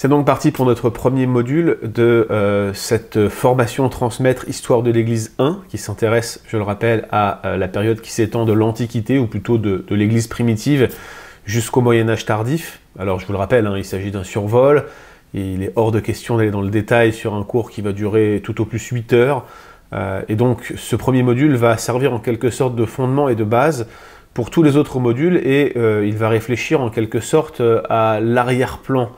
C'est donc parti pour notre premier module de cette formation transmettre Histoire de l'Église 1, qui s'intéresse, je le rappelle, à la période qui s'étend de l'Antiquité, ou plutôt de l'Église primitive, jusqu'au Moyen-Âge tardif. Alors je vous le rappelle, il s'agit d'un survol, et il est hors de question d'aller dans le détail sur un cours qui va durer tout au plus 8 heures. Et donc ce premier module va servir en quelque sorte de fondement et de base pour tous les autres modules, et il va réfléchir en quelque sorte à l'arrière-plan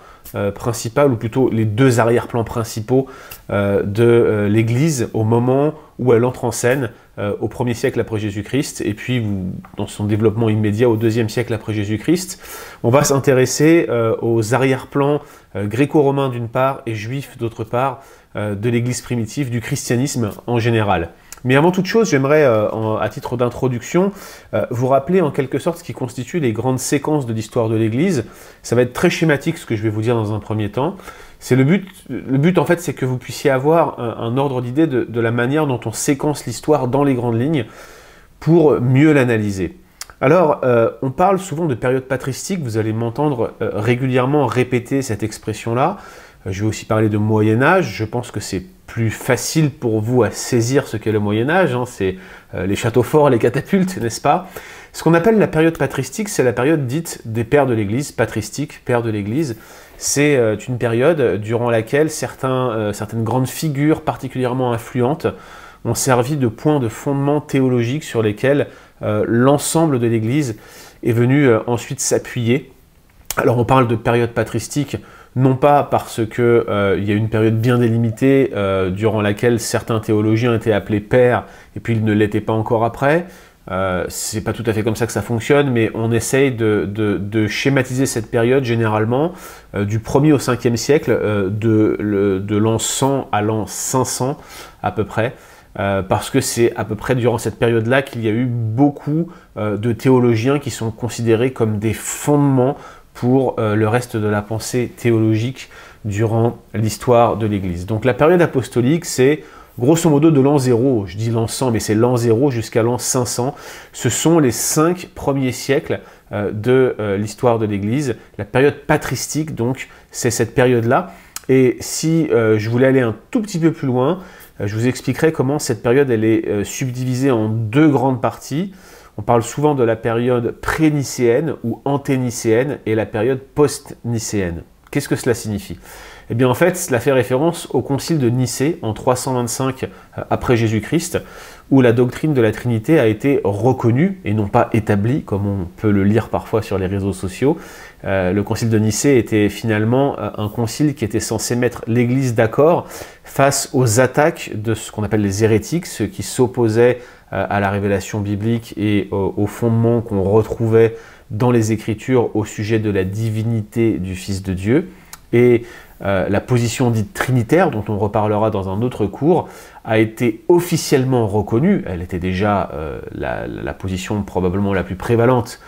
principal, ou plutôt les deux arrière-plans principaux de l'Église au moment où elle entre en scène au 1er siècle après Jésus-Christ, et puis dans son développement immédiat au 2e siècle après Jésus-Christ. On va s'intéresser aux arrière-plans gréco-romains d'une part et juifs d'autre part de l'Église primitive, du christianisme en général. Mais avant toute chose, j'aimerais, à titre d'introduction, vous rappeler en quelque sorte ce qui constitue les grandes séquences de l'histoire de l'Église. Ça va être très schématique ce que je vais vous dire dans un premier temps. C'est le but en fait, c'est que vous puissiez avoir un ordre d'idée de la manière dont on séquence l'histoire dans les grandes lignes pour mieux l'analyser. Alors, on parle souvent de période patristique, vous allez m'entendre régulièrement répéter cette expression-là. Je vais aussi parler de Moyen-Âge, je pense que c'est plus facile pour vous à saisir ce qu'est le Moyen-Âge, c'est les châteaux forts, les catapultes, n'est-ce pas? Ce qu'on appelle la période patristique, c'est la période dite des pères de l'Église, patristique, pères de l'Église. C'est une période durant laquelle certaines grandes figures particulièrement influentes ont servi de point de fondement théologique sur lesquels l'ensemble de l'Église est venu ensuite s'appuyer. Alors on parle de période patristique, non pas parce qu'il y a une période bien délimitée durant laquelle certains théologiens étaient appelés pères et puis ils ne l'étaient pas encore après. C'est pas tout à fait comme ça que ça fonctionne, mais on essaye de schématiser cette période généralement du 1er au 5e siècle, de l'an 100 à l'an 500 à peu près. Parce que c'est à peu près durant cette période-là qu'il y a eu beaucoup de théologiens qui sont considérés comme des fondements pour le reste de la pensée théologique durant l'histoire de l'Église. Donc la période apostolique, c'est grosso modo de l'an 0, je dis l'an 100, mais c'est l'an 0 jusqu'à l'an 500. Ce sont les 5 premiers siècles de l'histoire de l'Église. La période patristique, donc, c'est cette période-là. Et si je voulais aller un tout petit peu plus loin, je vous expliquerai comment cette période elle est subdivisée en deux grandes parties. On parle souvent de la période pré-nicéenne ou anténicéenne et la période post-nicéenne. Qu'est-ce que cela signifie? Eh bien en fait, cela fait référence au concile de Nicée en 325 après Jésus-Christ, où la doctrine de la Trinité a été reconnue et non pas établie, comme on peut le lire parfois sur les réseaux sociaux. Le concile de Nicée était finalement un concile qui était censé mettre l'Église d'accord face aux attaques de ce qu'on appelle les hérétiques, ceux qui s'opposaient à la révélation biblique et au fondement qu'on retrouvait dans les Écritures au sujet de la divinité du Fils de Dieu. Et la position dite trinitaire, dont on reparlera dans un autre cours, a été officiellement reconnue. Elle était déjà la position probablement la plus prévalente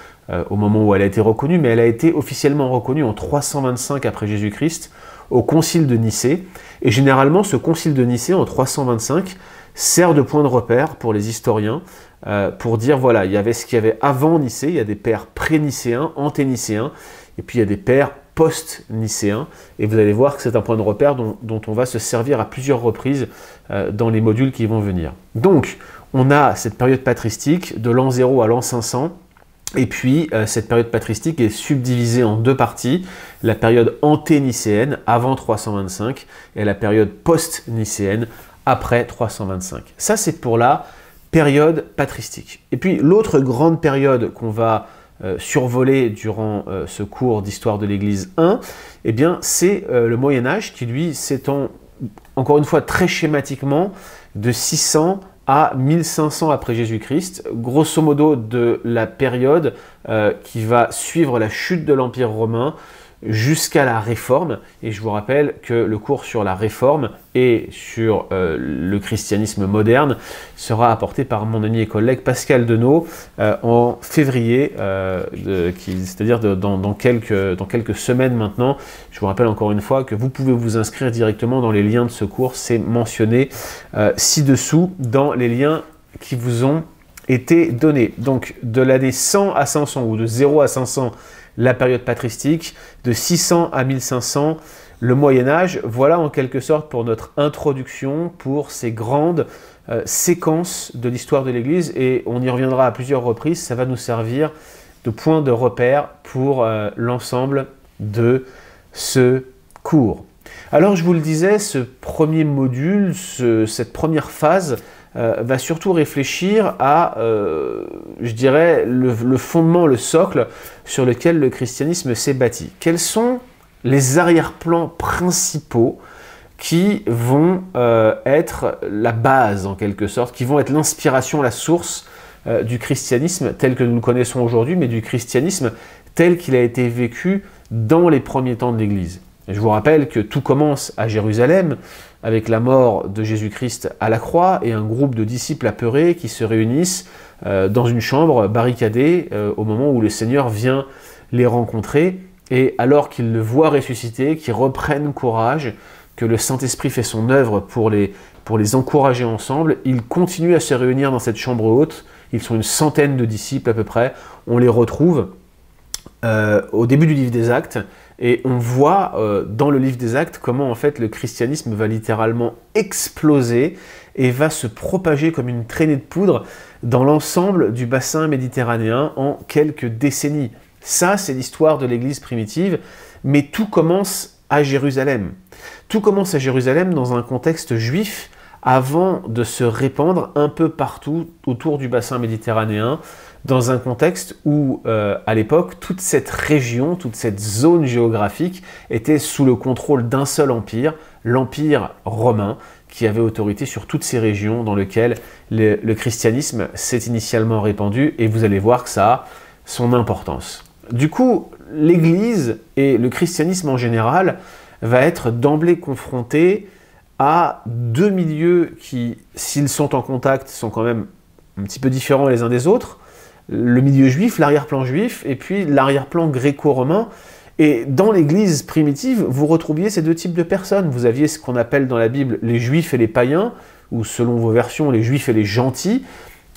au moment où elle a été reconnue, mais elle a été officiellement reconnue en 325 après Jésus-Christ au concile de Nicée. Et généralement, ce concile de Nicée en 325 sert de point de repère pour les historiens, pour dire, voilà, il y avait ce qu'il y avait avant Nicée, il y a des pères pré-nicéens, anténicéens, et puis il y a des pères post-nicéens, et vous allez voir que c'est un point de repère dont on va se servir à plusieurs reprises dans les modules qui vont venir. Donc, on a cette période patristique de l'an 0 à l'an 500, et puis cette période patristique est subdivisée en deux parties, la période anténicéenne, avant 325, et la période post-nicéenne, après 325. Ça, c'est pour la période patristique. Et puis, l'autre grande période qu'on va survoler durant ce cours d'histoire de l'Église 1, eh bien, c'est le Moyen-Âge qui, lui, s'étend, encore une fois, très schématiquement, de 600 à 1500 après Jésus-Christ, grosso modo de la période qui va suivre la chute de l'Empire romain jusqu'à la Réforme. Et je vous rappelle que le cours sur la Réforme et sur le christianisme moderne sera apporté par mon ami et collègue Pascal Denot en février, c'est-à-dire dans quelques semaines maintenant. Je vous rappelle encore une fois que vous pouvez vous inscrire directement dans les liens de ce cours, c'est mentionné ci-dessous dans les liens qui vous ont été donnés. Donc de l'année 100 à 500 ou de 0 à 500, la période patristique, de 600 à 1500, le Moyen-Âge, voilà en quelque sorte pour notre introduction, pour ces grandes séquences de l'histoire de l'Église, et on y reviendra à plusieurs reprises, ça va nous servir de point de repère pour l'ensemble de ce cours. Alors je vous le disais, ce premier module, cette première phase, va surtout réfléchir à, je dirais, le fondement, le socle sur lequel le christianisme s'est bâti. Quels sont les arrière-plans principaux qui vont être la base, en quelque sorte, qui vont être l'inspiration, la source du christianisme tel que nous le connaissons aujourd'hui, mais du christianisme tel qu'il a été vécu dans les premiers temps de l'Église. Je vous rappelle que tout commence à Jérusalem, avec la mort de Jésus-Christ à la croix et un groupe de disciples apeurés qui se réunissent dans une chambre barricadée au moment où le Seigneur vient les rencontrer. Et alors qu'ils le voient ressusciter, qu'ils reprennent courage, que le Saint-Esprit fait son œuvre pour les encourager ensemble, ils continuent à se réunir dans cette chambre haute. Ils sont une centaine de disciples à peu près. On les retrouve au début du livre des Actes. Et on voit dans le livre des Actes comment en fait le christianisme va littéralement exploser et va se propager comme une traînée de poudre dans l'ensemble du bassin méditerranéen en quelques décennies. Ça, c'est l'histoire de l'Église primitive, mais tout commence à Jérusalem. Tout commence à Jérusalem dans un contexte juif avant de se répandre un peu partout autour du bassin méditerranéen, dans un contexte où, à l'époque, toute cette région, toute cette zone géographique était sous le contrôle d'un seul empire, l'Empire romain, qui avait autorité sur toutes ces régions dans lesquelles le christianisme s'est initialement répandu, et vous allez voir que ça a son importance. Du coup, l'Église et le christianisme en général va être d'emblée confronté à deux milieux qui, s'ils sont en contact, sont quand même un petit peu différents les uns des autres. Le milieu juif, l'arrière-plan juif, et puis l'arrière-plan gréco-romain. Et dans l'Église primitive, vous retrouviez ces deux types de personnes. Vous aviez ce qu'on appelle dans la Bible les juifs et les païens, ou selon vos versions, les juifs et les gentils.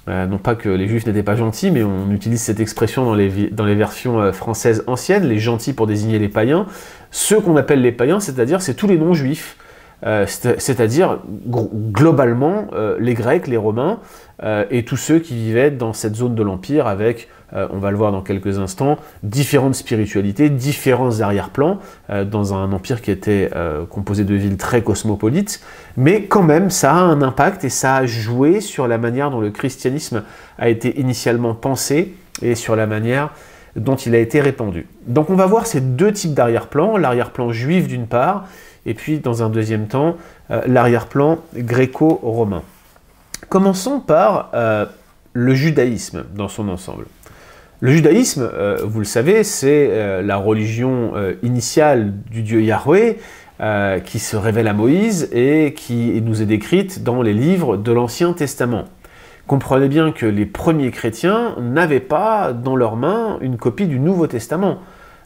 Non pas que les juifs n'étaient pas gentils, mais on utilise cette expression dans les versions françaises anciennes, les gentils pour désigner les païens. Ceux qu'on appelle les païens, c'est-à-dire c'est tous les non-juifs, c'est-à-dire globalement les Grecs, les Romains, et tous ceux qui vivaient dans cette zone de l'Empire avec, on va le voir dans quelques instants, différentes spiritualités, différents arrière-plans, dans un empire qui était composé de villes très cosmopolites, mais quand même ça a un impact et ça a joué sur la manière dont le christianisme a été initialement pensé et sur la manière dont il a été répandu. Donc on va voir ces deux types d'arrière-plans, l'arrière-plan juif d'une part, et puis dans un deuxième temps, l'arrière-plan gréco-romain. Commençons par le judaïsme dans son ensemble. Le judaïsme, vous le savez, c'est la religion initiale du dieu Yahweh qui se révèle à Moïse et qui nous est décrite dans les livres de l'Ancien Testament. Comprenez bien que les premiers chrétiens n'avaient pas dans leurs mains une copie du Nouveau Testament.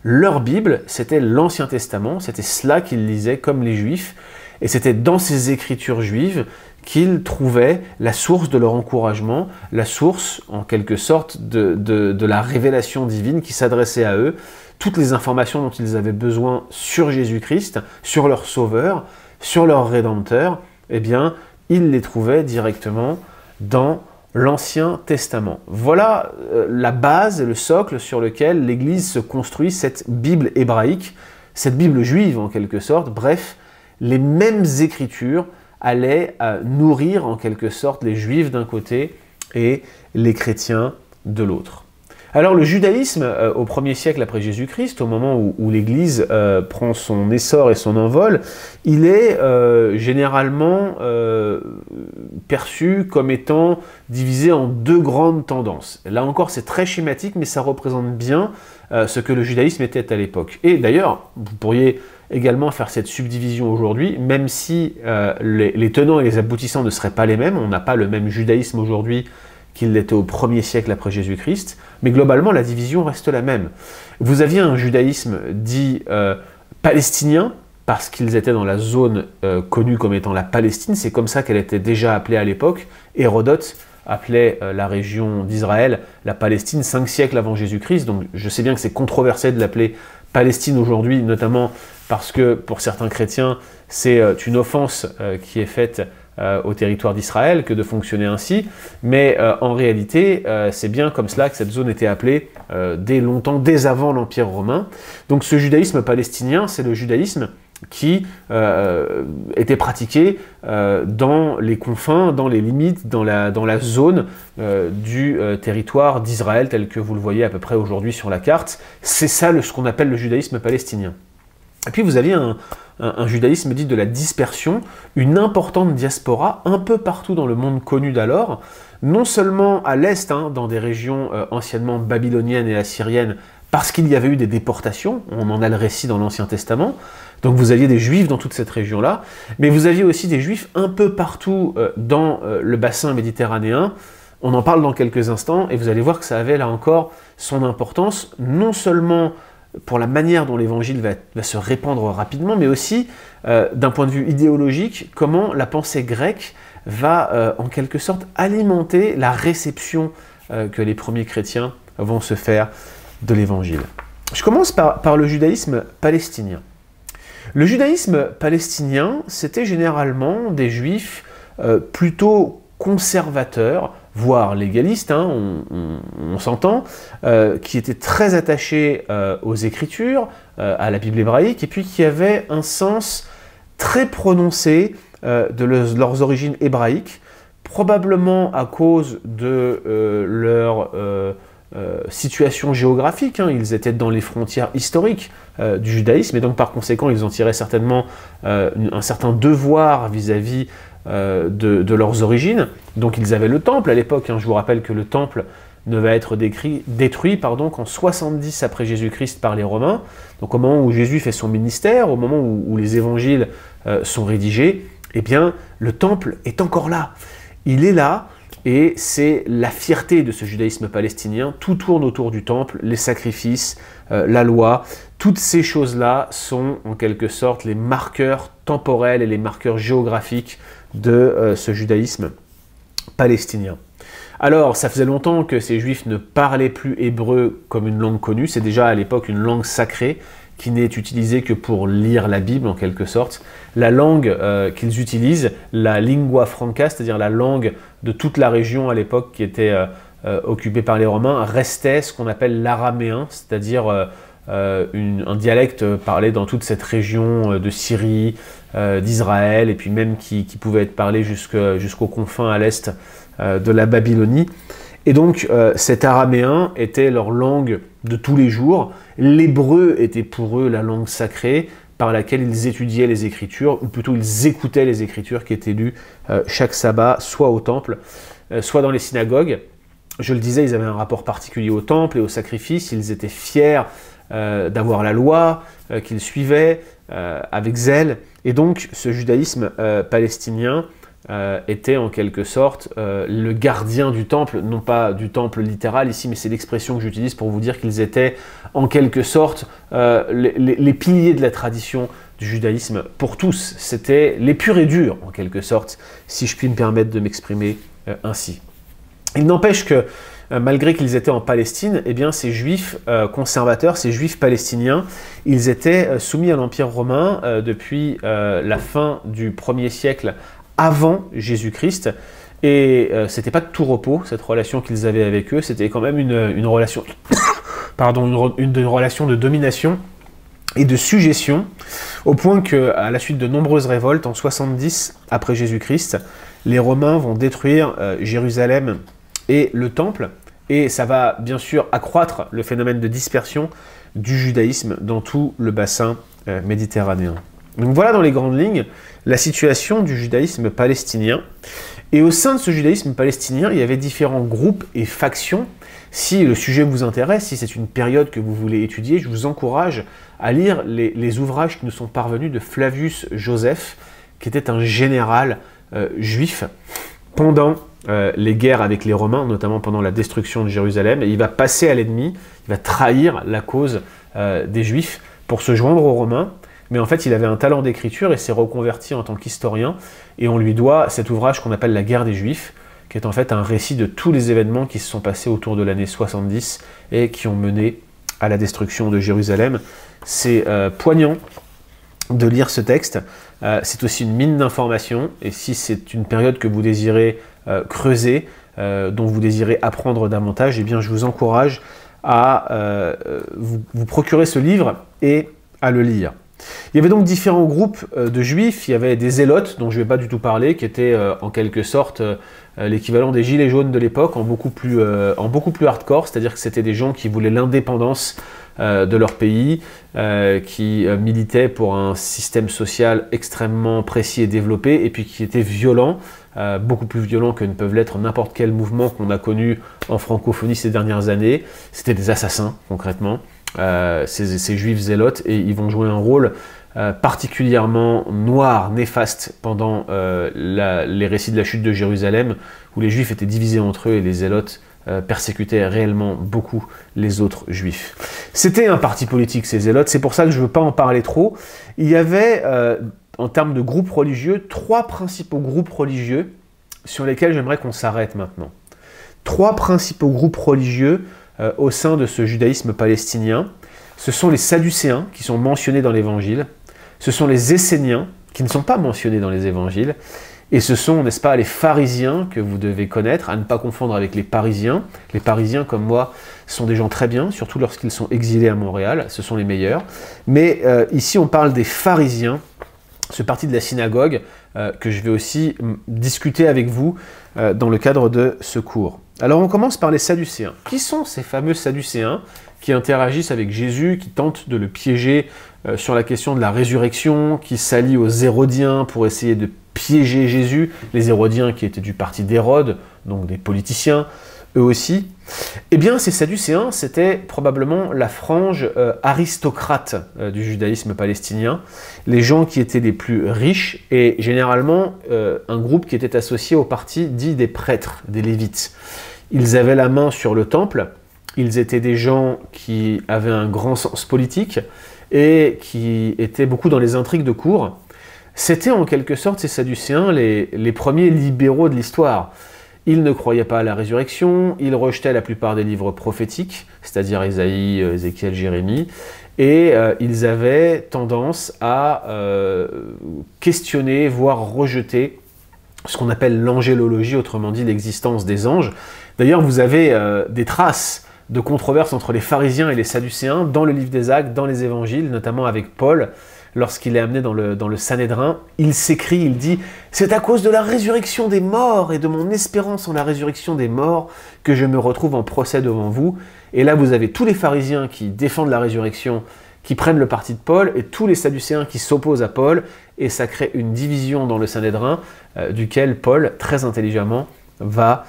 Leur Bible, c'était l'Ancien Testament, c'était cela qu'ils lisaient comme les Juifs, et c'était dans ces écritures juives qu'ils trouvaient la source de leur encouragement, la source, en quelque sorte, de la révélation divine qui s'adressait à eux, toutes les informations dont ils avaient besoin sur Jésus-Christ, sur leur Sauveur, sur leur Rédempteur, eh bien, ils les trouvaient directement dans l'Ancien Testament. Voilà la base et le socle sur lequel l'Église se construit, cette Bible hébraïque, cette Bible juive en quelque sorte. Bref, les mêmes écritures allaient nourrir en quelque sorte les Juifs d'un côté et les chrétiens de l'autre. Alors le judaïsme, au 1er siècle après Jésus-Christ, au moment où l'Église prend son essor et son envol, il est généralement perçu comme étant divisé en deux grandes tendances. Là encore, c'est très schématique, mais ça représente bien ce que le judaïsme était à l'époque. Et d'ailleurs, vous pourriez également faire cette subdivision aujourd'hui, même si les tenants et les aboutissants ne seraient pas les mêmes, on n'a pas le même judaïsme aujourd'hui qu'il l'était au 1er siècle après Jésus-Christ, mais globalement la division reste la même. Vous aviez un judaïsme dit palestinien, parce qu'ils étaient dans la zone connue comme étant la Palestine, c'est comme ça qu'elle était déjà appelée à l'époque. Hérodote appelait la région d'Israël la Palestine 5 siècles avant Jésus-Christ, donc je sais bien que c'est controversé de l'appeler Palestine aujourd'hui, notamment parce que pour certains chrétiens, c'est une offense qui est faite au territoire d'Israël que de fonctionner ainsi, mais en réalité, c'est bien comme cela que cette zone était appelée dès longtemps, dès avant l'Empire romain. Donc ce judaïsme palestinien, c'est le judaïsme qui était pratiqué dans les confins, dans les limites, dans la zone du territoire d'Israël, tel que vous le voyez à peu près aujourd'hui sur la carte. C'est ça ce qu'on appelle le judaïsme palestinien. Et puis vous aviez un judaïsme dit de la dispersion, une importante diaspora un peu partout dans le monde connu d'alors, non seulement à l'est, dans des régions anciennement babyloniennes et assyriennes, parce qu'il y avait eu des déportations, on en a le récit dans l'Ancien Testament, donc vous aviez des juifs dans toute cette région-là, mais vous aviez aussi des juifs un peu partout dans le bassin méditerranéen. On en parle dans quelques instants, et vous allez voir que ça avait là encore son importance, non seulement pour la manière dont l'évangile va se répandre rapidement, mais aussi d'un point de vue idéologique, comment la pensée grecque va en quelque sorte alimenter la réception que les premiers chrétiens vont se faire de l'évangile. Je commence par le judaïsme palestinien. Le judaïsme palestinien, c'était généralement des juifs plutôt conservateurs, voire légalistes, on s'entend, qui étaient très attachés aux Écritures, à la Bible hébraïque, et puis qui avaient un sens très prononcé de leurs origines hébraïques, probablement à cause de leur situation géographique. Ils étaient dans les frontières historiques du judaïsme, et donc par conséquent, ils en tiraient certainement un certain devoir vis-à-vis de leurs origines. Donc ils avaient le temple à l'époque. Je vous rappelle que le temple ne va être détruit qu'en 70 après Jésus-Christ par les Romains. Donc au moment où Jésus fait son ministère, au moment où les évangiles sont rédigés, eh bien le temple est encore là. Il est là, et c'est la fierté de ce judaïsme palestinien. Tout tourne autour du temple, les sacrifices, la loi. Toutes ces choses-là sont en quelque sorte les marqueurs temporels et les marqueurs géographiques de ce judaïsme palestinien. Alors, ça faisait longtemps que ces juifs ne parlaient plus hébreu comme une langue connue. C'est déjà à l'époque une langue sacrée qui n'est utilisée que pour lire la Bible en quelque sorte. La langue qu'ils utilisent, la lingua franca, c'est-à-dire la langue de toute la région à l'époque qui était occupée par les Romains, restait ce qu'on appelle l'araméen, c'est-à-dire un dialecte parlé dans toute cette région de Syrie, d'Israël, et puis même qui pouvait être parlé jusqu'aux confins à l'est de la Babylonie. Et donc cet araméen était leur langue de tous les jours. L'hébreu était pour eux la langue sacrée par laquelle ils étudiaient les Écritures, ou plutôt ils écoutaient les Écritures qui étaient lues chaque sabbat, soit au temple, soit dans les synagogues. Je le disais, ils avaient un rapport particulier au temple et au sacrifice. Ils étaient fiers d'avoir la loi qu'ils suivaient avec zèle. Et donc ce judaïsme palestinien était en quelque sorte le gardien du temple, non pas du temple littéral ici, mais c'est l'expression que j'utilise pour vous dire qu'ils étaient en quelque sorte les piliers de la tradition du judaïsme pour tous. C'était les purs et durs en quelque sorte, si je puis me permettre de m'exprimer ainsi. Il n'empêche que malgré qu'ils étaient en Palestine, eh bien, ces juifs conservateurs, ces juifs palestiniens, ils étaient soumis à l'Empire romain depuis la fin du 1er siècle avant Jésus-Christ, et c'était pas de tout repos, cette relation qu'ils avaient avec eux, c'était quand même une relation, une relation de domination et de suggestion, au point qu'à la suite de nombreuses révoltes, en 70 après Jésus-Christ, les Romains vont détruire Jérusalem et le temple, et ça va bien sûr accroître le phénomène de dispersion du judaïsme dans tout le bassin méditerranéen. Donc voilà dans les grandes lignes la situation du judaïsme palestinien. Et au sein de ce judaïsme palestinien, il y avait différents groupes et factions. Si le sujet vous intéresse, si c'est une période que vous voulez étudier, je vous encourage à lire les ouvrages qui nous sont parvenus de Flavius Joseph, qui était un général juif pendant les guerres avec les Romains, notamment pendant la destruction de Jérusalem. Et il va passer à l'ennemi, il va trahir la cause des Juifs pour se joindre aux Romains. Mais en fait, il avait un talent d'écriture et s'est reconverti en tant qu'historien. Et on lui doit cet ouvrage qu'on appelle La guerre des Juifs, qui est en fait un récit de tous les événements qui se sont passés autour de l'année 70 et qui ont mené à la destruction de Jérusalem. C'est poignant, de lire ce texte. C'est aussi une mine d'informations, et si c'est une période que vous désirez creuser, dont vous désirez apprendre davantage, eh bien je vous encourage à vous procurer ce livre et à le lire. Il y avait donc différents groupes de juifs. Il y avait des zélotes, dont je ne vais pas du tout parler, qui étaient en quelque sorte l'équivalent des gilets jaunes de l'époque, en beaucoup plus hardcore, c'est-à-dire que c'était des gens qui voulaient l'indépendance de leur pays, qui militaient pour un système social extrêmement précis et développé, et puis qui étaient violents, beaucoup plus violents que ne peuvent l'être n'importe quel mouvement qu'on a connu en francophonie ces dernières années. C'était des assassins, concrètement. Ces juifs zélotes, et ils vont jouer un rôle particulièrement noir, néfaste pendant les récits de la chute de Jérusalem, où les juifs étaient divisés entre eux et les zélotes persécutaient réellement beaucoup les autres juifs. C'était un parti politique, ces zélotes, c'est pour ça que je ne veux pas en parler trop. Il y avait, en termes de groupes religieux, 3 principaux groupes religieux sur lesquels j'aimerais qu'on s'arrête maintenant. 3 principaux groupes religieux au sein de ce judaïsme palestinien. Ce sont les Sadducéens, qui sont mentionnés dans l'Évangile. Ce sont les Esséniens, qui ne sont pas mentionnés dans les Évangiles. Et ce sont, n'est-ce pas, les pharisiens que vous devez connaître, à ne pas confondre avec les parisiens. Les parisiens, comme moi, sont des gens très bien, surtout lorsqu'ils sont exilés à Montréal. Ce sont les meilleurs. Mais ici, on parle des pharisiens, ce parti de la synagogue, que je vais aussi discuter avec vous dans le cadre de ce cours. Alors on commence par les Sadducéens. Qui sont ces fameux Sadducéens qui interagissent avec Jésus, qui tentent de le piéger sur la question de la résurrection, qui s'allient aux Hérodiens pour essayer de piéger Jésus, les Hérodiens qui étaient du parti d'Hérode, donc des politiciens, eux aussi. Eh bien, ces Sadducéens, c'était probablement la frange aristocrate du judaïsme palestinien, les gens qui étaient les plus riches, et généralement un groupe qui était associé au parti dit des prêtres, des lévites. Ils avaient la main sur le temple, ils étaient des gens qui avaient un grand sens politique et qui étaient beaucoup dans les intrigues de cour. C'était en quelque sorte, ces Sadducéens, les premiers libéraux de l'histoire. Ils ne croyaient pas à la résurrection, ils rejetaient la plupart des livres prophétiques, c'est-à-dire Ésaïe, Ézéchiel, Jérémie, et ils avaient tendance à questionner, voire rejeter ce qu'on appelle l'angélologie, autrement dit l'existence des anges. D'ailleurs, vous avez des traces de controverses entre les pharisiens et les sadducéens dans le livre des Actes, dans les évangiles, notamment avec Paul, lorsqu'il est amené dans le Sanhédrin. Il s'écrie, il dit « C'est à cause de la résurrection des morts et de mon espérance en la résurrection des morts que je me retrouve en procès devant vous. » Et là, vous avez tous les pharisiens qui défendent la résurrection, qui prennent le parti de Paul, et tous les sadducéens qui s'opposent à Paul, et ça crée une division dans le Sanhédrin, duquel Paul, très intelligemment, va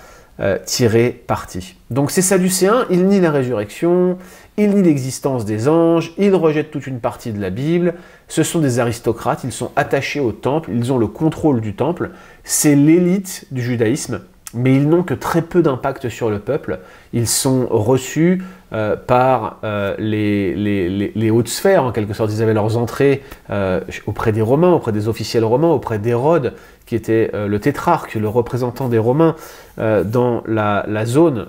tirer parti. Donc ces Sadducéens, ils nient la résurrection, ils nient l'existence des anges, ils rejettent toute une partie de la Bible, ce sont des aristocrates, ils sont attachés au temple, ils ont le contrôle du temple, c'est l'élite du judaïsme, mais ils n'ont que très peu d'impact sur le peuple, ils sont reçus par les hautes sphères, en quelque sorte. Ils avaient leurs entrées auprès des Romains, auprès des officiels romains, auprès d'Hérode, qui était le tétrarque, le représentant des Romains dans la zone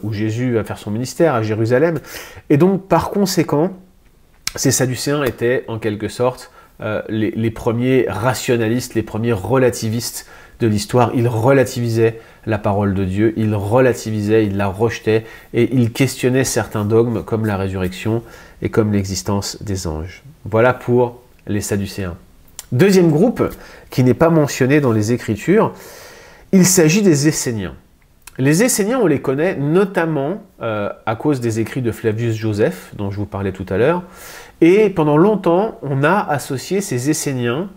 où Jésus va faire son ministère, à Jérusalem. Et donc, par conséquent, ces Sadducéens étaient, en quelque sorte, les premiers rationalistes, les premiers relativistes de l'histoire. Ils relativisaient la parole de Dieu, ils relativisaient, ils la rejetaient, et ils questionnaient certains dogmes comme la résurrection et comme l'existence des anges. Voilà pour les Sadducéens. Deuxième groupe, qui n'est pas mentionné dans les Écritures, il s'agit des Esséniens. Les Esséniens, on les connaît notamment à cause des écrits de Flavius Joseph, dont je vous parlais tout à l'heure, et pendant longtemps, on a associé ces Esséniens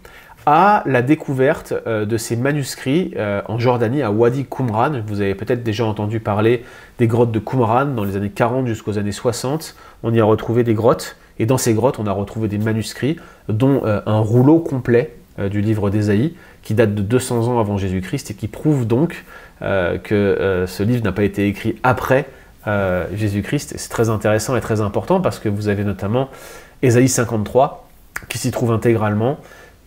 à la découverte de ces manuscrits en Jordanie, à Wadi Qumran. Vous avez peut-être déjà entendu parler des grottes de Qumran dans les années 40 jusqu'aux années 60. On y a retrouvé des grottes, et dans ces grottes, on a retrouvé des manuscrits, dont un rouleau complet du livre d'Ésaïe, qui date de 200 ans avant Jésus-Christ, et qui prouve donc que ce livre n'a pas été écrit après Jésus-Christ. C'est très intéressant et très important, parce que vous avez notamment Ésaïe 53, qui s'y trouve intégralement.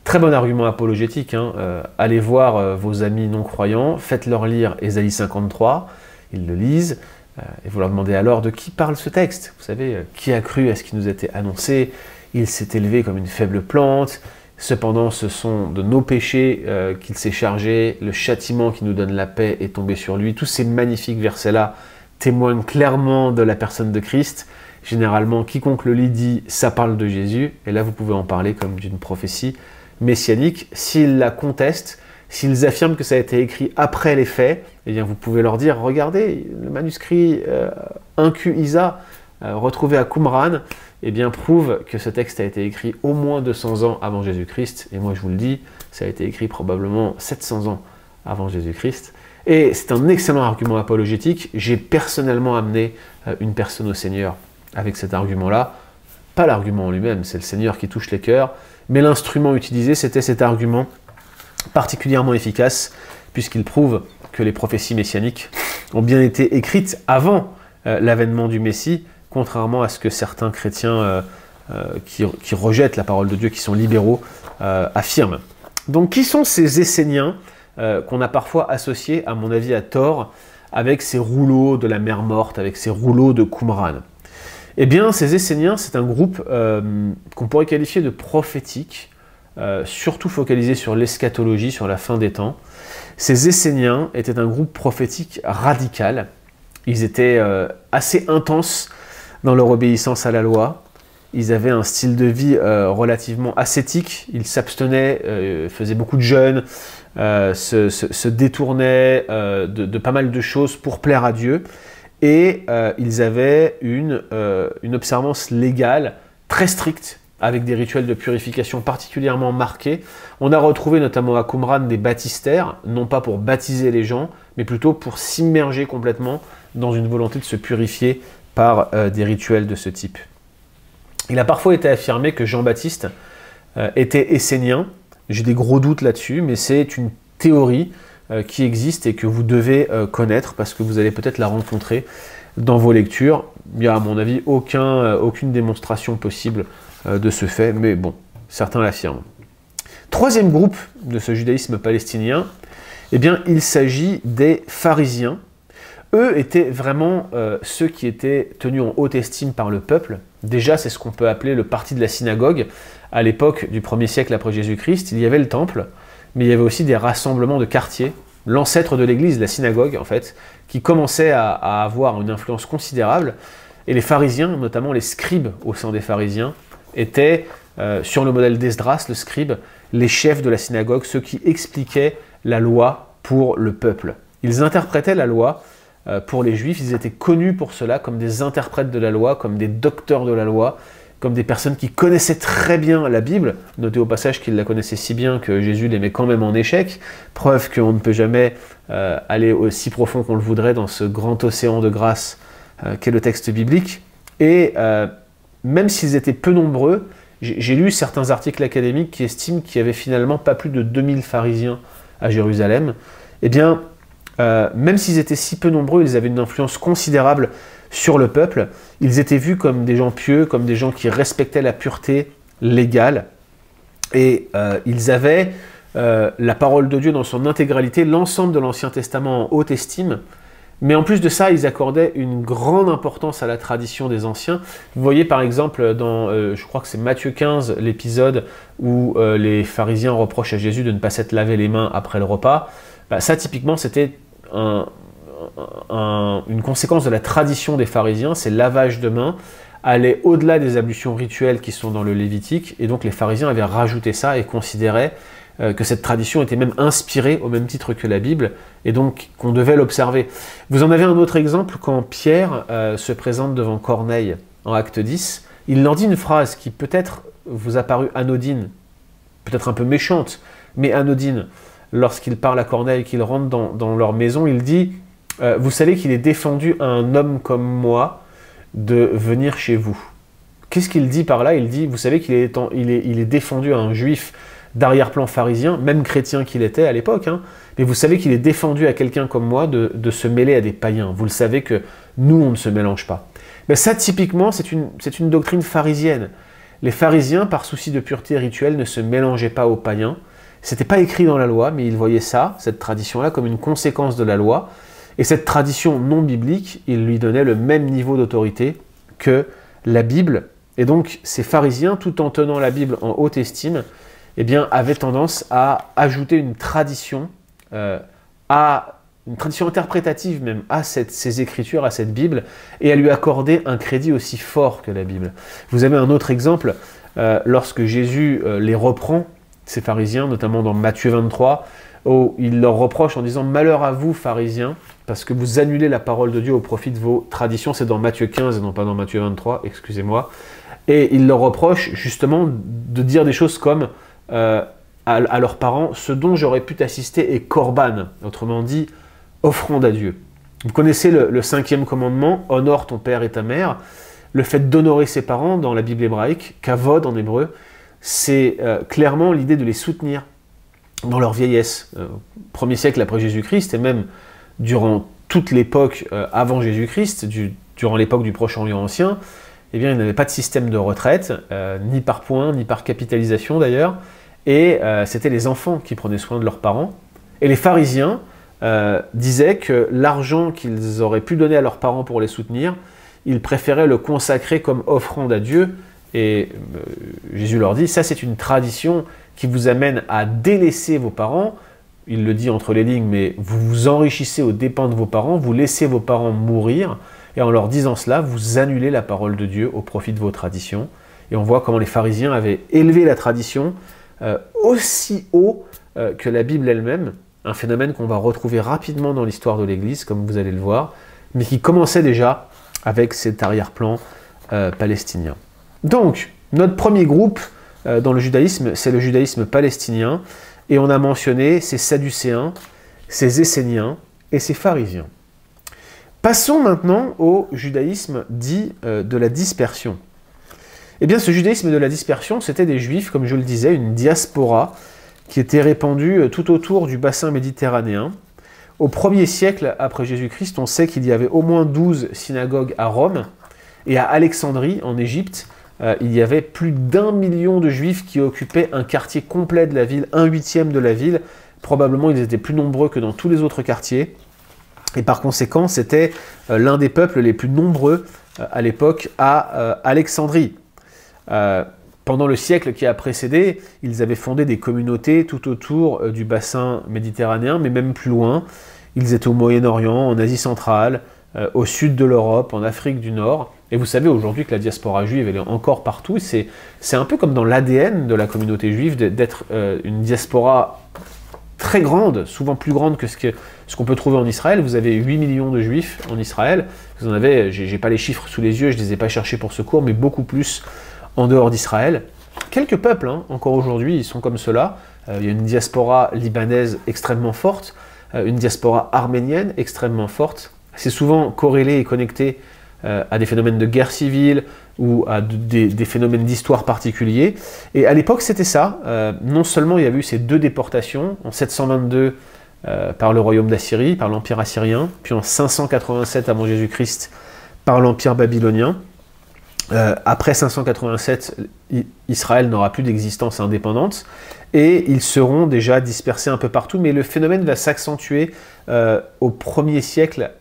Très bon argument apologétique, hein. Allez voir vos amis non-croyants, faites-leur lire Ésaïe 53, ils le lisent, et vous leur demandez alors de qui parle ce texte. Vous savez, qui a cru à ce qui nous était annoncé? il s'est élevé comme une faible plante, cependant ce sont de nos péchés qu'il s'est chargé, le châtiment qui nous donne la paix est tombé sur lui. Tous ces magnifiques versets-là témoignent clairement de la personne de Christ. Généralement, quiconque le lit dit « ça parle de Jésus », et là vous pouvez en parler comme d'une prophétie messianique. S'ils la contestent, s'ils affirment que ça a été écrit après les faits, eh bien vous pouvez leur dire « regardez, le manuscrit 1Q Isa retrouvé à Qumran, eh bien prouve que ce texte a été écrit au moins 200 ans avant Jésus-Christ, et moi je vous le dis, ça a été écrit probablement 700 ans avant Jésus-Christ. Et c'est un excellent argument apologétique. J'ai personnellement amené une personne au Seigneur avec cet argument-là. Pas l'argument en lui-même, c'est le Seigneur qui touche les cœurs, mais l'instrument utilisé, c'était cet argument particulièrement efficace, puisqu'il prouve que les prophéties messianiques ont bien été écrites avant l'avènement du Messie, contrairement à ce que certains chrétiens qui rejettent la parole de Dieu, qui sont libéraux, affirment. Donc qui sont ces Esséniens qu'on a parfois associés, à mon avis à tort, avec ces rouleaux de la mer morte, avec ces rouleaux de Qumran? Eh bien, ces Esséniens, c'est un groupe qu'on pourrait qualifier de prophétique, surtout focalisé sur l'eschatologie, sur la fin des temps. Ces Esséniens étaient un groupe prophétique radical. Ils étaient assez intenses dans leur obéissance à la loi. Ils avaient un style de vie relativement ascétique. Ils s'abstenaient, faisaient beaucoup de jeûnes, se détournaient de pas mal de choses pour plaire à Dieu. Et ils avaient une observance légale très stricte, avec des rituels de purification particulièrement marqués. On a retrouvé notamment à Qumran des baptistères, non pas pour baptiser les gens, mais plutôt pour s'immerger complètement dans une volonté de se purifier par des rituels de ce type. Il a parfois été affirmé que Jean-Baptiste était essénien. J'ai des gros doutes là-dessus, mais c'est une théorie qui existe et que vous devez connaître parce que vous allez peut-être la rencontrer dans vos lectures. Il n'y a à mon avis aucune démonstration possible de ce fait, mais bon, certains l'affirment. Troisième groupe de ce judaïsme palestinien, eh bien, il s'agit des pharisiens. Eux étaient vraiment ceux qui étaient tenus en haute estime par le peuple. Déjà, c'est ce qu'on peut appeler le parti de la synagogue. À l'époque du 1er siècle après Jésus-Christ, il y avait le temple, mais il y avait aussi des rassemblements de quartiers, l'ancêtre de l'église, la synagogue en fait, qui commençait à avoir une influence considérable. Et les pharisiens, notamment les scribes au sein des pharisiens, étaient, sur le modèle d'Esdras, le scribe, les chefs de la synagogue, ceux qui expliquaient la loi pour le peuple. Ils interprétaient la loi pour les juifs, ils étaient connus pour cela comme des interprètes de la loi, comme des docteurs de la loi, comme des personnes qui connaissaient très bien la Bible. Notez au passage qu'ils la connaissaient si bien que Jésus les met quand même en échec, preuve qu'on ne peut jamais aller aussi profond qu'on le voudrait dans ce grand océan de grâce qu'est le texte biblique. Et même s'ils étaient peu nombreux, j'ai lu certains articles académiques qui estiment qu'il y avait finalement pas plus de 2000 pharisiens à Jérusalem. Eh bien, même s'ils étaient si peu nombreux, ils avaient une influence considérable sur le peuple. Ils étaient vus comme des gens pieux, comme des gens qui respectaient la pureté légale. Et ils avaient la parole de Dieu dans son intégralité, l'ensemble de l'Ancien Testament en haute estime. Mais en plus de ça, ils accordaient une grande importance à la tradition des anciens. Vous voyez par exemple dans, je crois que c'est Matthieu 15, l'épisode où les pharisiens reprochent à Jésus de ne pas s'être lavé les mains après le repas. Bah, ça typiquement c'était une conséquence de la tradition des pharisiens, c'est lavage de mains, allait au-delà des ablutions rituelles qui sont dans le Lévitique, et donc les pharisiens avaient rajouté ça et considéraient que cette tradition était même inspirée au même titre que la Bible, et donc qu'on devait l'observer. Vous en avez un autre exemple quand Pierre se présente devant Corneille en Acte 10, il leur dit une phrase qui peut-être vous a paru anodine, peut-être un peu méchante, mais anodine. Lorsqu'il parle à Corneille, qu'il rentre dans leur maison, il dit « Vous savez qu'il est défendu à un homme comme moi de venir chez vous. » Qu'est-ce qu'il dit par là? Il dit « Vous savez qu'il est défendu à un juif d'arrière-plan pharisien, même chrétien qu'il était à l'époque, hein, mais vous savez qu'il est défendu à quelqu'un comme moi de se mêler à des païens. Vous le savez que nous, on ne se mélange pas. » Mais ça, typiquement, c'est une doctrine pharisienne. Les pharisiens, par souci de pureté rituelle, ne se mélangeaient pas aux païens. C'était pas écrit dans la loi, mais ils voyaient ça, cette tradition-là, comme une conséquence de la loi. Et cette tradition non biblique, ils lui donnaient le même niveau d'autorité que la Bible Et donc, ces pharisiens, tout en tenant la Bible en haute estime, eh bien, avaient tendance à ajouter une tradition interprétative même à ces écritures, à cette Bible, et à lui accorder un crédit aussi fort que la Bible. Vous avez un autre exemple, lorsque Jésus les reprend, ces pharisiens, notamment dans Matthieu 23, où il leur reproche en disant « Malheur à vous, pharisiens, parce que vous annulez la parole de Dieu au profit de vos traditions », c'est dans Matthieu 15 et non pas dans Matthieu 23, excusez-moi, et il leur reproche justement de dire des choses comme à leurs parents « Ce dont j'aurais pu t'assister est korban », autrement dit « offrande à Dieu ». Vous connaissez le 5e commandement « Honore ton père et ta mère ». Le fait d'honorer ses parents dans la Bible hébraïque, kavod en hébreu, c'est clairement l'idée de les soutenir dans leur vieillesse. 1er siècle après Jésus-Christ, et même durant toute l'époque avant Jésus-Christ, durant l'époque du Proche-Orient ancien, eh bien, il n'y avait pas de système de retraite, ni par points, ni par capitalisation d'ailleurs, et c'était les enfants qui prenaient soin de leurs parents. Et les pharisiens disaient que l'argent qu'ils auraient pu donner à leurs parents pour les soutenir, ils préféraient le consacrer comme offrande à Dieu. Et Jésus leur dit, ça c'est une tradition qui vous amène à délaisser vos parents. Il le dit entre les lignes, mais vous vous enrichissez aux dépens de vos parents, vous laissez vos parents mourir, et en leur disant cela, vous annulez la parole de Dieu au profit de vos traditions. Et on voit comment les pharisiens avaient élevé la tradition aussi haut que la Bible elle-même, un phénomène qu'on va retrouver rapidement dans l'histoire de l'Église, comme vous allez le voir, mais qui commençait déjà avec cet arrière-plan palestinien. Donc, notre premier groupe dans le judaïsme, c'est le judaïsme palestinien, et on a mentionné ces Sadducéens, ces Esséniens et ces pharisiens. Passons maintenant au judaïsme dit de la dispersion. Eh bien, ce judaïsme de la dispersion, c'était des juifs, comme je le disais, une diaspora qui était répandue tout autour du bassin méditerranéen. Au 1er siècle après Jésus-Christ, on sait qu'il y avait au moins 12 synagogues à Rome, et à Alexandrie, en Égypte, il y avait plus d'1 million de juifs qui occupaient un quartier complet de la ville, 1/8 de la ville. Probablement, ils étaient plus nombreux que dans tous les autres quartiers. Et par conséquent, c'était l'un des peuples les plus nombreux à l'époque à Alexandrie. Pendant le siècle qui a précédé, ils avaient fondé des communautés tout autour du bassin méditerranéen, mais même plus loin. Ils étaient au Moyen-Orient, en Asie centrale, au sud de l'Europe, en Afrique du Nord. Et vous savez aujourd'hui que la diaspora juive, elle est encore partout. C'est un peu comme dans l'ADN de la communauté juive d'être une diaspora très grande, souvent plus grande que ce qu'on peut trouver en Israël. Vous avez 8 millions de juifs en Israël. Vous en avez, j'ai pas les chiffres sous les yeux, je les ai pas cherchés pour ce cours, mais beaucoup plus en dehors d'Israël. Quelques peuples, hein, encore aujourd'hui, ils sont comme cela. Il y a une diaspora libanaise extrêmement forte, une diaspora arménienne extrêmement forte. C'est souvent corrélé et connecté à des phénomènes de guerre civile ou à des phénomènes d'histoire particuliers. Et à l'époque, c'était ça. Non seulement il y a eu ces 2 déportations, en 722 par le royaume d'Assyrie, par l'Empire assyrien, puis en 587 avant Jésus-Christ par l'Empire babylonien. Après 587, Israël n'aura plus d'existence indépendante, et ils seront déjà dispersés un peu partout, mais le phénomène va s'accentuer au 1er siècle,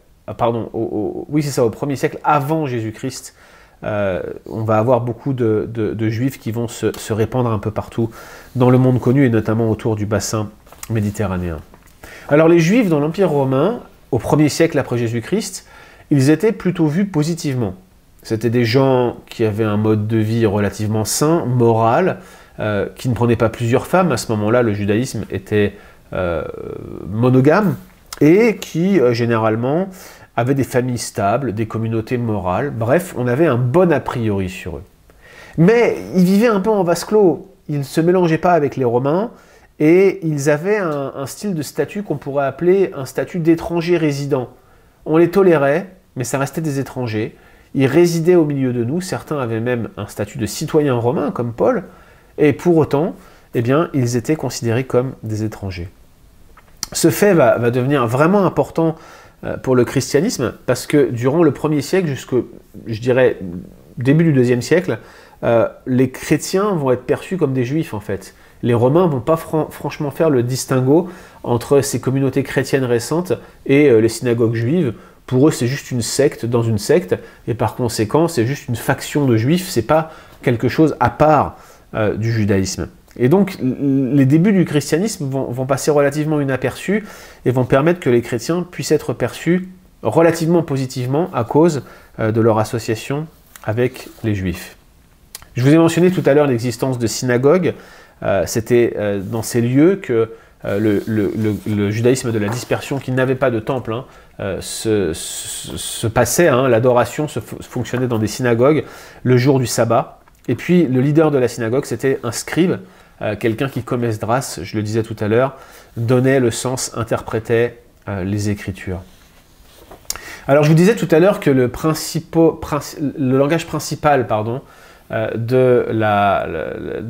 oui c'est ça, au 1er siècle avant Jésus-Christ. On va avoir beaucoup de juifs qui vont se répandre un peu partout dans le monde connu, et notamment autour du bassin méditerranéen. Alors les juifs dans l'Empire romain, au 1er siècle après Jésus-Christ, ils étaient plutôt vus positivement. C'était des gens qui avaient un mode de vie relativement sain, moral, qui ne prenaient pas plusieurs femmes. À ce moment-là, le judaïsme était monogame, et qui, généralement, avaient des familles stables, des communautés morales. Bref, on avait un bon a priori sur eux. Mais ils vivaient un peu en vase clos. Ils ne se mélangeaient pas avec les Romains, et ils avaient un style de statut qu'on pourrait appeler un statut d'étranger résident. On les tolérait, mais ça restait des étrangers. Ils résidaient au milieu de nous, certains avaient même un statut de citoyen romain, comme Paul, et pour autant, eh bien, ils étaient considérés comme des étrangers. Ce fait va devenir vraiment important pour le christianisme, parce que durant le 1er siècle jusqu'au, je dirais, début du 2e siècle, les chrétiens vont être perçus comme des juifs, en fait. Les Romains ne vont pas franchement faire le distinguo entre ces communautés chrétiennes récentes et les synagogues juives. Pour eux, c'est juste une secte dans une secte, et par conséquent, c'est juste une faction de juifs, c'est pas quelque chose à part du judaïsme. Et donc, les débuts du christianisme vont passer relativement inaperçus et vont permettre que les chrétiens puissent être perçus relativement positivement à cause de leur association avec les juifs. Je vous ai mentionné tout à l'heure l'existence de synagogues. C'était dans ces lieux que le judaïsme de la dispersion, qui n'avait pas de temple, se passait, l'adoration fonctionnait dans des synagogues le jour du sabbat. Et puis le leader de la synagogue, c'était un scribe, quelqu'un qui, comme Esdras, je le disais tout à l'heure, donnait le sens, interprétait les Écritures. Alors je vous disais tout à l'heure que le langage principal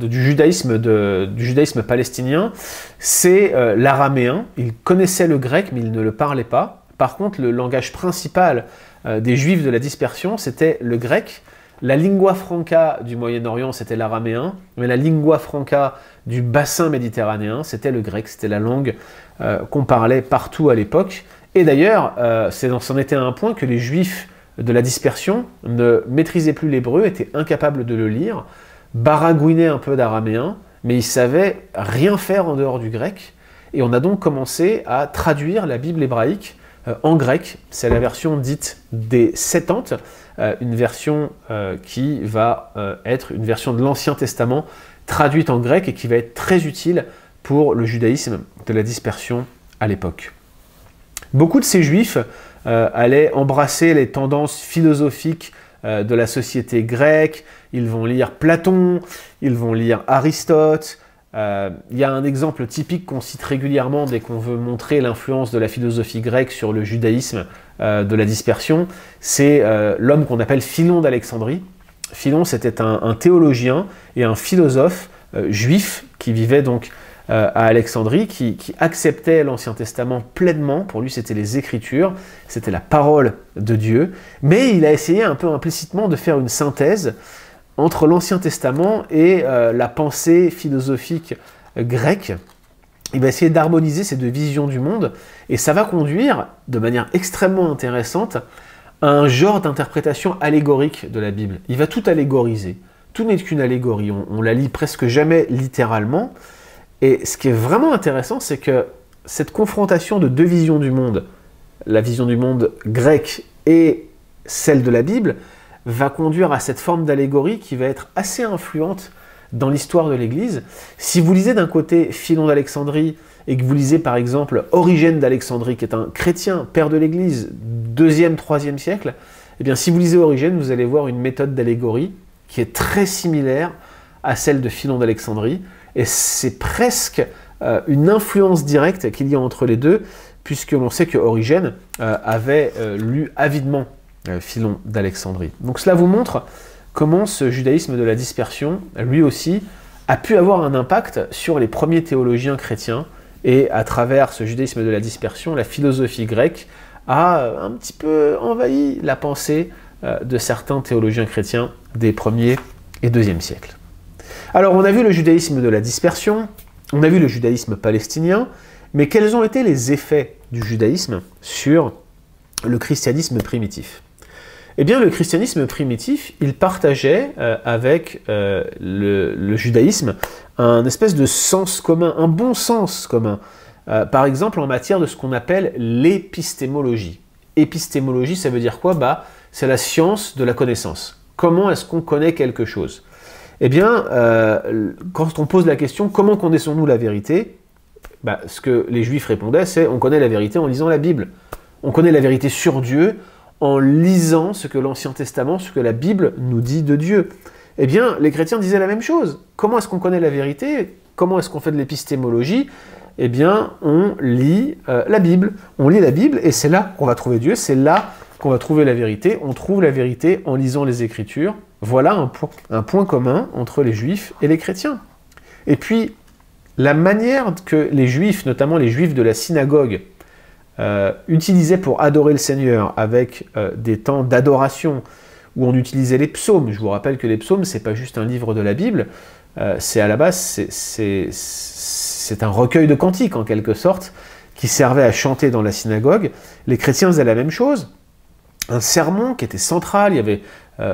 du judaïsme palestinien, c'est l'araméen. Ils connaissaient le grec, mais ils ne le parlaient pas. Par contre, le langage principal des Juifs de la dispersion, c'était le grec. La lingua franca du Moyen-Orient, c'était l'araméen, mais la lingua franca du bassin méditerranéen, c'était le grec, c'était la langue qu'on parlait partout à l'époque. Et d'ailleurs, c'en était un point que les Juifs de la dispersion ne maîtrisaient plus l'hébreu, étaient incapables de le lire, baragouinaient un peu d'araméen, mais ils savaient rien faire en dehors du grec. Et on a donc commencé à traduire la Bible hébraïque en grec. C'est la version dite des Septante, une version qui va être une version de l'Ancien Testament traduite en grec et qui va être très utile pour le judaïsme de la dispersion à l'époque. Beaucoup de ces juifs allaient embrasser les tendances philosophiques de la société grecque. Ils vont lire Platon, ils vont lire Aristote. Il y a un exemple typique qu'on cite régulièrement dès qu'on veut montrer l'influence de la philosophie grecque sur le judaïsme de la dispersion. C'est l'homme qu'on appelle Philon d'Alexandrie. Philon, c'était un théologien et un philosophe juif qui vivait donc à Alexandrie, qui acceptait l'Ancien Testament pleinement. Pour lui, c'était les Écritures, c'était la parole de Dieu. Mais il a essayé un peu implicitement de faire une synthèse entre l'Ancien Testament et la pensée philosophique grecque. Il va essayer d'harmoniser ces deux visions du monde, et ça va conduire, de manière extrêmement intéressante, à un genre d'interprétation allégorique de la Bible. Il va tout allégoriser. Tout n'est qu'une allégorie. On la lit presque jamais littéralement. Et ce qui est vraiment intéressant, c'est que cette confrontation de deux visions du monde, la vision du monde grec et celle de la Bible, va conduire à cette forme d'allégorie qui va être assez influente dans l'histoire de l'Église. Si vous lisez d'un côté Philon d'Alexandrie et que vous lisez par exemple Origène d'Alexandrie, qui est un chrétien, père de l'Église, 2e, 3e siècle, eh bien si vous lisez Origène, vous allez voir une méthode d'allégorie qui est très similaire à celle de Philon d'Alexandrie. Et c'est presque une influence directe qu'il y a entre les deux, puisque l'on sait que Origène avait lu avidement Philon d'Alexandrie. Donc cela vous montre comment ce judaïsme de la dispersion, lui aussi, a pu avoir un impact sur les premiers théologiens chrétiens, et à travers ce judaïsme de la dispersion, la philosophie grecque a un petit peu envahi la pensée de certains théologiens chrétiens des 1er et 2e siècles. Alors, on a vu le judaïsme de la dispersion, on a vu le judaïsme palestinien, mais quels ont été les effets du judaïsme sur le christianisme primitif? Eh bien, le christianisme primitif, il partageait avec le judaïsme un espèce de sens commun, un bon sens commun. Par exemple, en matière de ce qu'on appelle l'épistémologie. Épistémologie, ça veut dire quoi? C'est la science de la connaissance. Comment est-ce qu'on connaît quelque chose? Eh bien, quand on pose la question « Comment connaissons-nous la vérité ?» ce que les Juifs répondaient, c'est « On connaît la vérité en lisant la Bible. On connaît la vérité sur Dieu en lisant ce que l'Ancien Testament, ce que la Bible nous dit de Dieu. » Eh bien, les chrétiens disaient la même chose. Comment est-ce qu'on connaît la vérité? Comment est-ce qu'on fait de l'épistémologie? Eh bien, on lit la Bible. On lit la Bible et c'est là qu'on va trouver Dieu, c'est là qu'on va trouver la vérité. On trouve la vérité en lisant les Écritures. Voilà un point commun entre les Juifs et les chrétiens. Et puis, la manière que les Juifs, notamment les Juifs de la synagogue, utilisaient pour adorer le Seigneur avec des temps d'adoration, où on utilisait les psaumes. Je vous rappelle que les psaumes, c'est pas juste un livre de la Bible, c'est à la base, c'est un recueil de cantiques, en quelque sorte, qui servait à chanter dans la synagogue. Les chrétiens faisaient la même chose. un sermon qui était central, il y avait,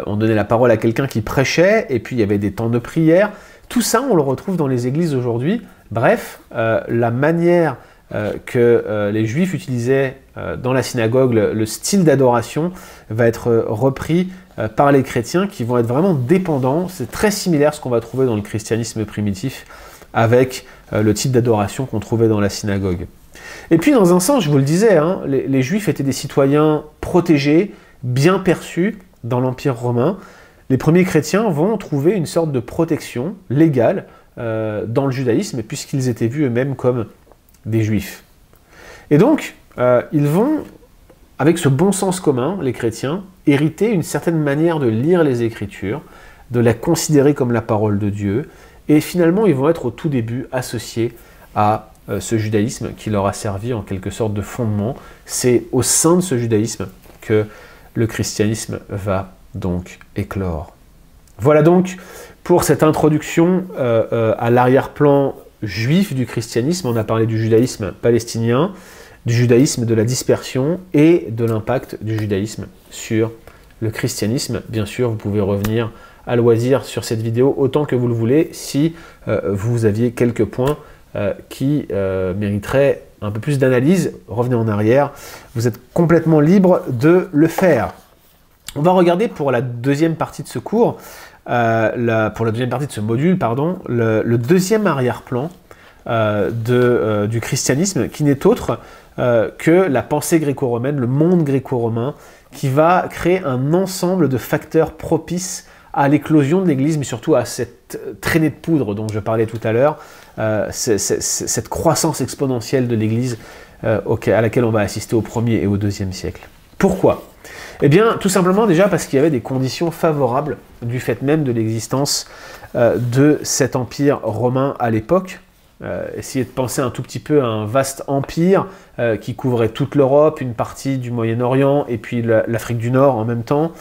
on donnait la parole à quelqu'un qui prêchait, et puis il y avait des temps de prière. Tout ça, on le retrouve dans les églises aujourd'hui. Bref, la manière que les Juifs utilisaient dans la synagogue, le style d'adoration, va être repris par les chrétiens qui vont être vraiment dépendants. C'est très similaire à ce qu'on va trouver dans le christianisme primitif avec le type d'adoration qu'on trouvait dans la synagogue. Et puis, dans un sens, je vous le disais, hein, les Juifs étaient des citoyens protégés, bien perçus dans l'Empire romain. Les premiers chrétiens vont trouver une sorte de protection légale dans le judaïsme, puisqu'ils étaient vus eux-mêmes comme des Juifs. Et donc, ils vont, avec ce bon sens commun, les chrétiens, hériter une certaine manière de lire les Écritures, de la considérer comme la parole de Dieu, et finalement, ils vont être au tout début associés à ce judaïsme qui leur a servi en quelque sorte de fondement. C'est au sein de ce judaïsme que le christianisme va donc éclore. Voilà donc pour cette introduction à l'arrière-plan juif du christianisme. On a parlé du judaïsme palestinien, du judaïsme de la dispersion et de l'impact du judaïsme sur le christianisme. Bien sûr, vous pouvez revenir à loisir sur cette vidéo autant que vous le voulez si vous aviez quelques points qui mériteraient un peu plus d'analyse. Revenez en arrière, vous êtes complètement libre de le faire. On va regarder pour la deuxième partie de ce cours, pour la deuxième partie de ce module, pardon, le deuxième arrière-plan du christianisme, qui n'est autre que la pensée gréco-romaine, le monde gréco-romain, qui va créer un ensemble de facteurs propices à l'éclosion de l'Église, mais surtout à cette traînée de poudre dont je parlais tout à l'heure, cette croissance exponentielle de l'Église à laquelle on va assister au 1er et au 2e siècle. Pourquoi ? Eh bien, tout simplement déjà parce qu'il y avait des conditions favorables du fait même de l'existence de cet empire romain à l'époque. Essayez de penser un tout petit peu à un vaste empire qui couvrait toute l'Europe, une partie du Moyen-Orient et puis l'Afrique du Nord en même temps.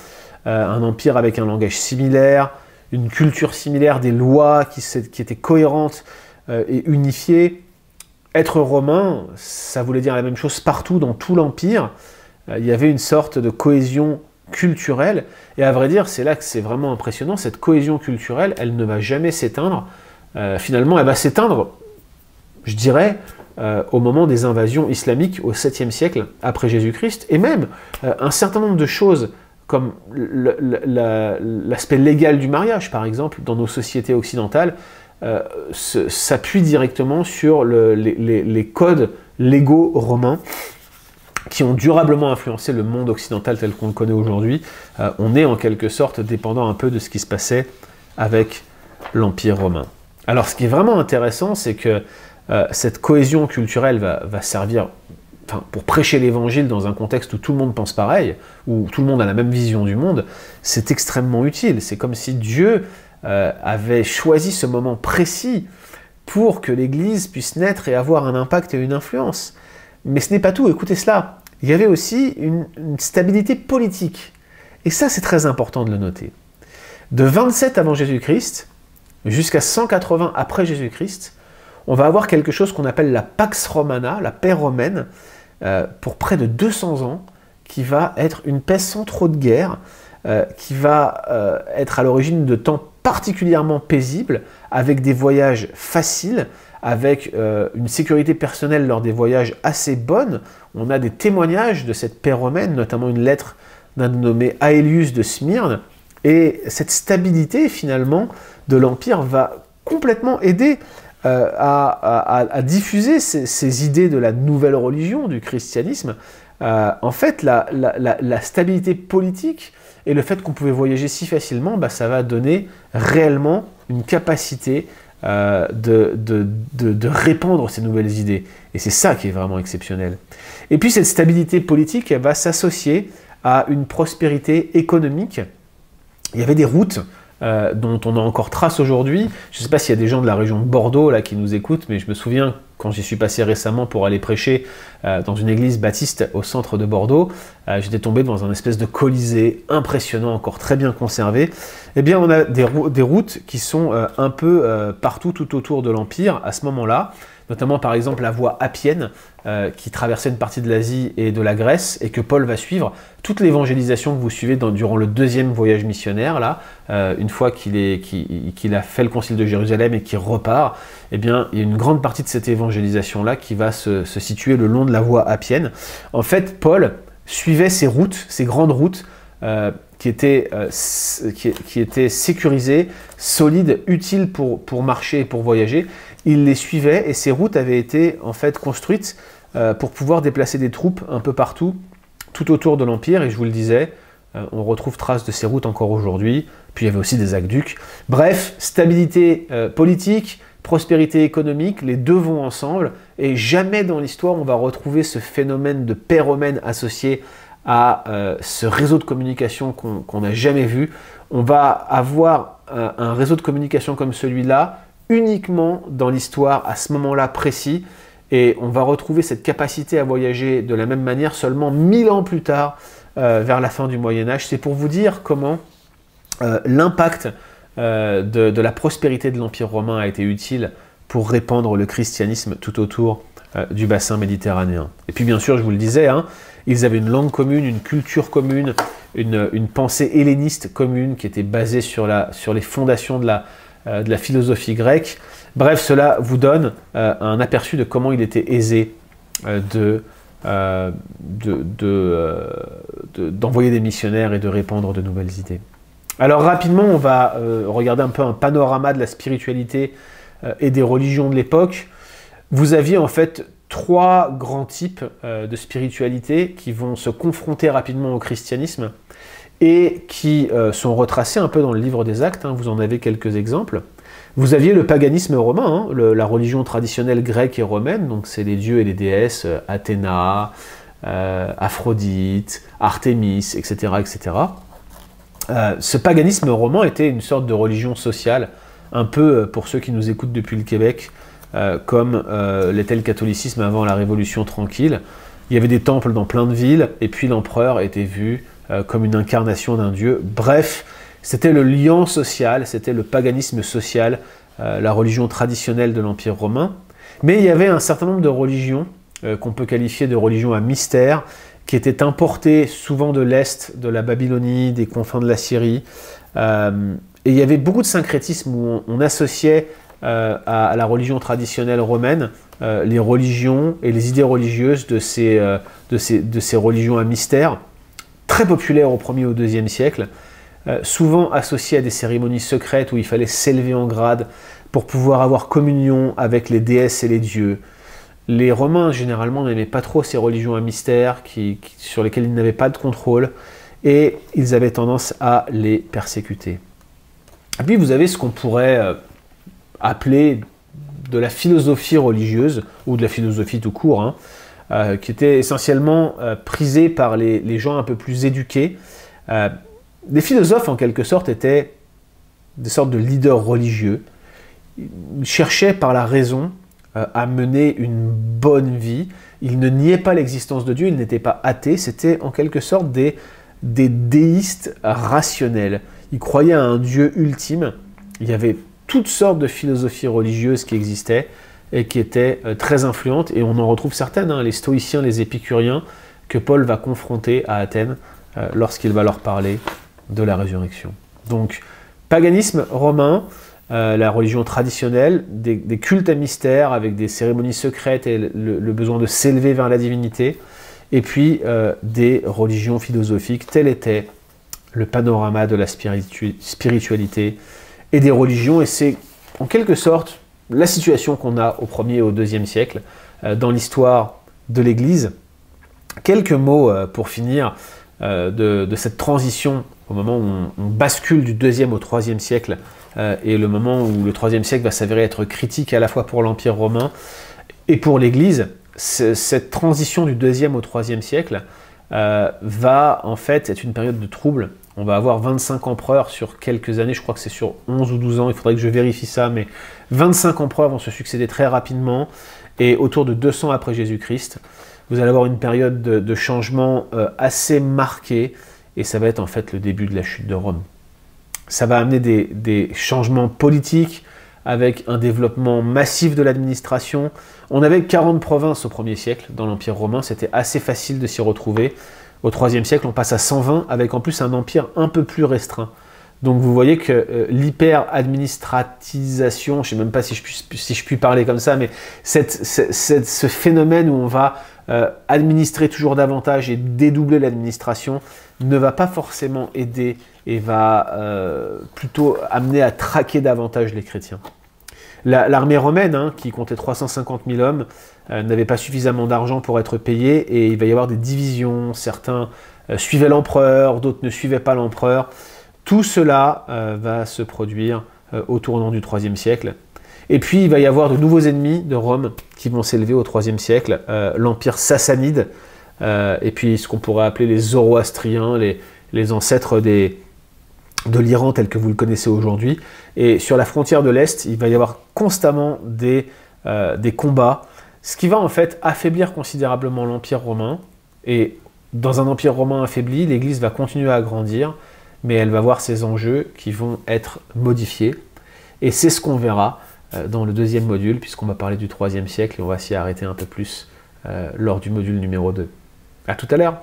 Un empire avec un langage similaire, une culture similaire, des lois qui étaient cohérentes et unifiées. Être romain, ça voulait dire la même chose partout dans tout l'empire. Il y avait une sorte de cohésion culturelle, et à vrai dire, c'est là que c'est vraiment impressionnant, cette cohésion culturelle, elle ne va jamais s'éteindre. Finalement, elle va s'éteindre, je dirais, au moment des invasions islamiques au 7e siècle après Jésus-Christ, et même un certain nombre de choses, comme l'aspect légal du mariage, par exemple, dans nos sociétés occidentales, s'appuie directement sur les codes légaux romains, qui ont durablement influencé le monde occidental tel qu'on le connaît aujourd'hui. On est en quelque sorte dépendant un peu de ce qui se passait avec l'Empire romain. Alors ce qui est vraiment intéressant, c'est que cette cohésion culturelle va servir pour prêcher l'évangile dans un contexte où tout le monde pense pareil, où tout le monde a la même vision du monde. C'est extrêmement utile. C'est comme si Dieu avait choisi ce moment précis pour que l'Église puisse naître et avoir un impact et une influence. Mais ce n'est pas tout, écoutez cela. Il y avait aussi une stabilité politique. Et ça, c'est très important de le noter. De 27 avant Jésus-Christ jusqu'à 180 après Jésus-Christ, on va avoir quelque chose qu'on appelle la Pax Romana, la paix romaine, pour près de 200 ans, qui va être une paix sans trop de guerre, qui va être à l'origine de temps particulièrement paisibles, avec des voyages faciles, avec une sécurité personnelle lors des voyages assez bonne. On a des témoignages de cette paix romaine, notamment une lettre d'un nommé Aelius de Smyrne, et cette stabilité finalement de l'Empire va complètement aider à diffuser ces idées de la nouvelle religion, du christianisme. En fait, la stabilité politique et le fait qu'on pouvait voyager si facilement, ça va donner réellement une capacité de répandre ces nouvelles idées. Et c'est ça qui est vraiment exceptionnel. Et puis cette stabilité politique, elle va s'associer à une prospérité économique. Il y avait des routes dont on a encore trace aujourd'hui. Je ne sais pas s'il y a des gens de la région de Bordeaux là, qui nous écoutent, mais je me souviens, quand j'y suis passé récemment pour aller prêcher, dans une église baptiste au centre de Bordeaux. J'étais tombé dans un espèce de colisée impressionnant, encore très bien conservé. Eh bien, on a des routes qui sont un peu partout tout autour de l'Empire à ce moment-là, notamment par exemple la voie appienne qui traversait une partie de l'Asie et de la Grèce et que Paul va suivre. Toute l'évangélisation que vous suivez durant le deuxième voyage missionnaire, là, une fois qu'il a fait le concile de Jérusalem et qu'il repart, eh bien, il y a une grande partie de cette évangélisation-là qui va se situer le long de la voie appienne. En fait, Paul suivait ces routes, ces grandes routes, qui étaient sécurisées, solides, utiles pour marcher et pour voyager. Il les suivait et ces routes avaient été en fait construites pour pouvoir déplacer des troupes un peu partout, tout autour de l'Empire. Et je vous le disais, on retrouve trace de ces routes encore aujourd'hui. Puis il y avait aussi des aqueducs. Bref, stabilité politique, prospérité économique, les deux vont ensemble. Et jamais dans l'histoire on va retrouver ce phénomène de paix romaine associé à ce réseau de communication qu'on n'a jamais vu. On va avoir un réseau de communication comme celui-là uniquement dans l'histoire à ce moment-là précis, et on va retrouver cette capacité à voyager de la même manière seulement 1000 ans plus tard, vers la fin du Moyen-Âge. C'est pour vous dire comment l'impact de la prospérité de l'Empire romain a été utile pour répandre le christianisme tout autour du bassin méditerranéen. Et puis bien sûr, je vous le disais, ils avaient une langue commune, une culture commune, une pensée helléniste commune qui était basée sur les fondations de la philosophie grecque. Bref, cela vous donne un aperçu de comment il était aisé d'envoyer des missionnaires et de répandre de nouvelles idées. Alors rapidement, on va regarder un peu un panorama de la spiritualité et des religions de l'époque. Vous aviez en fait trois grands types de spiritualité qui vont se confronter rapidement au christianisme et qui sont retracés un peu dans le livre des Actes, vous en avez quelques exemples. Vous aviez le paganisme romain, la religion traditionnelle grecque et romaine, donc c'est les dieux et les déesses, Athéna, Aphrodite, Artémis, etc. etc. Ce paganisme romain était une sorte de religion sociale, un peu pour ceux qui nous écoutent depuis le Québec, comme l'était le catholicisme avant la Révolution tranquille. Il y avait des temples dans plein de villes, et puis l'empereur était vu comme une incarnation d'un dieu. Bref, c'était le lien social, c'était le paganisme social, la religion traditionnelle de l'Empire romain. Mais il y avait un certain nombre de religions qu'on peut qualifier de religions à mystère, qui étaient importées souvent de l'Est, de la Babylonie, des confins de la Syrie. Et il y avait beaucoup de syncrétisme où on associait à la religion traditionnelle romaine les religions et les idées religieuses de ces religions à mystère, très populaires au 1er et au 2e siècle, souvent associées à des cérémonies secrètes où il fallait s'élever en grade pour pouvoir avoir communion avec les déesses et les dieux. Les Romains, généralement, n'aimaient pas trop ces religions à mystère sur lesquelles ils n'avaient pas de contrôle, et ils avaient tendance à les persécuter. Et puis vous avez ce qu'on pourrait appeler de la philosophie religieuse, ou de la philosophie tout court, qui était essentiellement prisée par les gens un peu plus éduqués. Les philosophes, en quelque sorte, étaient des sortes de leaders religieux. Ils cherchaient par la raison à mener une bonne vie. Ils ne niaient pas l'existence de Dieu, ils n'étaient pas athées, c'était en quelque sorte des déistes rationnels. Ils croyaient à un Dieu ultime. Il y avait toutes sortes de philosophies religieuses qui existaient et qui étaient très influentes, et on en retrouve certaines, les stoïciens, les épicuriens, que Paul va confronter à Athènes lorsqu'il va leur parler de la résurrection. Donc, paganisme romain, la religion traditionnelle, des cultes à mystère avec des cérémonies secrètes et le besoin de s'élever vers la divinité, et puis des religions philosophiques. Tel était le panorama de la spiritualité et des religions, et c'est en quelque sorte la situation qu'on a au 1er et au 2e siècle dans l'histoire de l'Église. Quelques mots pour finir de cette transition au moment où on bascule du 2e au 3e siècle, et le moment où le 3e siècle va s'avérer être critique à la fois pour l'Empire romain et pour l'Église. Cette transition du 2e au 3e siècle va en fait être une période de trouble On va avoir 25 empereurs sur quelques années, je crois que c'est sur 11 ou 12 ans, il faudrait que je vérifie ça, mais 25 empereurs vont se succéder très rapidement, et autour de 200 après Jésus-Christ, vous allez avoir une période de changement assez marquée, et ça va être en fait le début de la chute de Rome. Ça va amener des changements politiques, avec un développement massif de l'administration. On avait 40 provinces au 1er siècle dans l'Empire romain, c'était assez facile de s'y retrouver. Au 3e siècle, on passe à 120, avec en plus un empire un peu plus restreint. Donc vous voyez que l'hyper-administratisation, je ne sais même pas si je puis parler comme ça, mais ce phénomène où on va administrer toujours davantage et dédoubler l'administration ne va pas forcément aider et va plutôt amener à traquer davantage les chrétiens. L'armée romaine, hein, qui comptait 350 000 hommes, n'avait pas suffisamment d'argent pour être payée, et il va y avoir des divisions, certains suivaient l'empereur, d'autres ne suivaient pas l'empereur. Tout cela va se produire au tournant du 3e siècle. Et puis il va y avoir de nouveaux ennemis de Rome qui vont s'élever au 3e siècle, l'empire sassanide, et puis ce qu'on pourrait appeler les Zoroastriens, les ancêtres de l'Iran tel que vous le connaissez aujourd'hui. Et sur la frontière de l'Est, il va y avoir constamment des combats, ce qui va en fait affaiblir considérablement l'Empire romain. Et dans un empire romain affaibli, l'Église va continuer à grandir, mais elle va voir ses enjeux qui vont être modifiés. Et c'est ce qu'on verra dans le 2e module, puisqu'on va parler du 3e siècle, et on va s'y arrêter un peu plus lors du module numéro 2. À tout à l'heure.